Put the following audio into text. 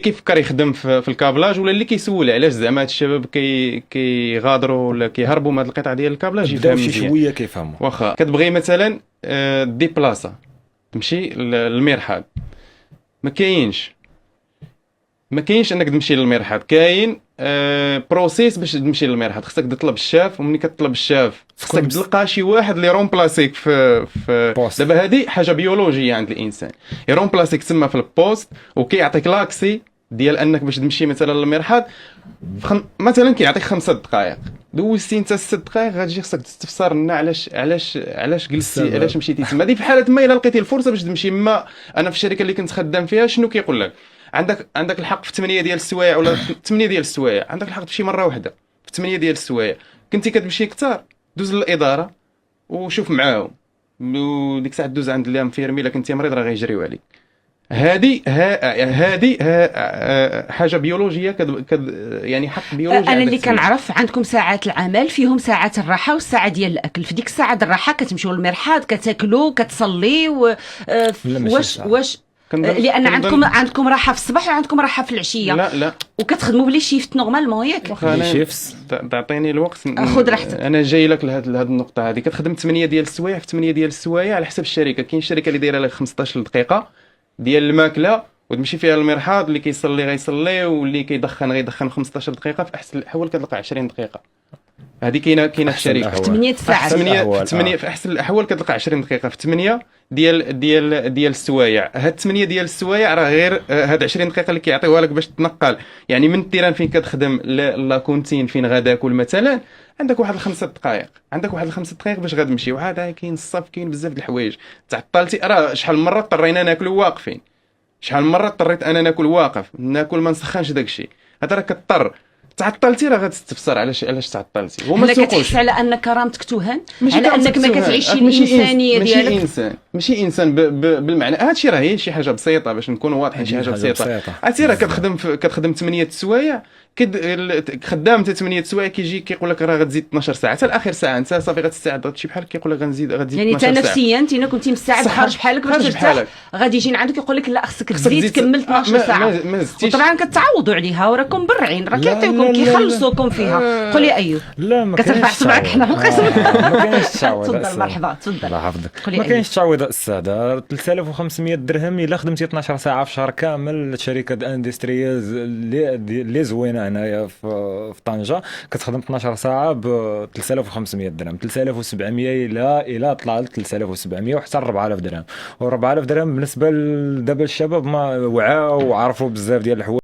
كيفكر يخدم في الكابلاج، ولا اللي كيسول علاش زعما هاد الشباب كيغادروا ولا كيهربوا من هاد القطع ديال الكابلاج بداو يفهم شي مزيان. شويه كيفهموا. واخا كتبغي مثلا دي بلاصه تمشي للمرحاض، ما كاينش انك تمشي للمرحاض، كاين بروسيس باش تمشي للمرحاض. خصك تطلب الشاف، وملي كتطلب الشاف خصك تلقى شي واحد اللي رومبلاسيك في بوست. دابا هذه حاجه بيولوجيه عند الانسان، يرومبلاسيك تما في البوست، وكيعطيك لاكسي ديال انك باش تمشي مثلا للمرحاض مثلا كيعطيك 5 دقائق. دوزتي انت 6 دقائق غتجي خصك تستفسر لنا علاش جلستي، علاش مشيتي تما. هذه في حاله ما الا لقيتي الفرصه باش تمشي. ما انا في الشركه اللي كنت خدام فيها شنو كيقول لك؟ عندك الحق في 8 ديال السوايع ولا 8 ديال السوايع، عندك الحق تمشي مره واحده في 8 ديال السوايع. كنتي كتمشي كثار دوز للاداره وشوف معاهم، وديك الساعه دوز عند اللي مفيرمي، الا كنتي مريض راه غيجريو عليك. هذه حاجه بيولوجيه يعني حق بيولوجي. انا اللي كنعرف عندكم ساعات العمل فيهم ساعات الراحه والساعه ديال الاكل. في ديك الساعه د الراحه كتمشيو للمرحاض كتاكلوا كتصلي واش لان عندكم راحه في الصباح وعندكم راحه في العشيه. لا وكتخدموا بلي شيفت نورمالمون ياك. لي شيفس تعطيني الوقت خذ راحتك. انا جاي لك لهاد النقطه هذه. كتخدم 8 ديال السوايع في 8 ديال السوايع على حسب الشركه. كاين شركه اللي دايره لك 15 دقيقه ديال الماكله وتمشي فيها للمرحاض، اللي كيصلي غيصلي واللي كيدخن غيدخن 15 دقيقه. في احسن الاحوال كتلقى 20 دقيقه. هذه كاينه في الشركه في 8 ساعات. 8 في احسن الاحوال كتلقى 20 دقيقه في 8 ديال السوايع. هاد 8 ديال السوايع راه غير هاد 20 دقيقه اللي كيعطيوها لك باش تنقل. يعني من التيران فين كتخدم لاكونتين فين غادا كل مثلا، عندك واحد 5 دقائق، عندك واحد 5 دقائق باش غتمشي. وعاد كاين الصف، كاين بزاف د الحوايج. تعطلتي راه شحال من مره اضطرينا ناكلوا واقفين، شحال من مره اضطريت انا ناكل واقف، ناكل ما نسخنش داكشي. هذا راه كضطر. تعطلتي راه غتستفسر علاش تعطلتي. هو ما سوقوش. كتحس على ان كرامتك تهان، على انك ما كتعيش الانسانيه ديالك. ماشي انسان بالمعنى. هادشي راه هي شي حاجه بسيطه باش نكونوا واضحين. شي حاجه بسيطه. عرفتي راه كتخدم 8 السوايع، خدام حتى 8 السوايع كيجي كيقول لك راه غتزيد 12 ساعه حتى لاخر ساعه. انت صافي غتستعد غتمشي بحالك، كيقول لك غتزيد يعني 12 ساعه. يعني انت نفسيا انت كنتي مستعد خارج بحالك باش ترتاح، غادي يجي عندك يقول لك لا خصك تزيد تكمل 12 ساعه. وطبعا كتعوضوا عليها وراكم برعين، راه كيعطيوكم كيخلصوكم فيها. قول يا ايوب. لا ما كترفع صبعك حنا في القسم. ما كاينش التعويض. تفضل مرحبا تفضل. الله يحفظك. ما كاينش التعويض الساده. 3500 درهم الا خدمتي 12 ساعه في شهر كامل. شركه اندستريز اللي زوينه هنايا في طنجه كتخدم 12 ساعه ب 3500 درهم. 3700 الى طلع ل 3700 وحتى 4000 درهم. و 4000 درهم بالنسبه دابا الشباب ما وعاو وعرفوا بزاف ديال الحوايج.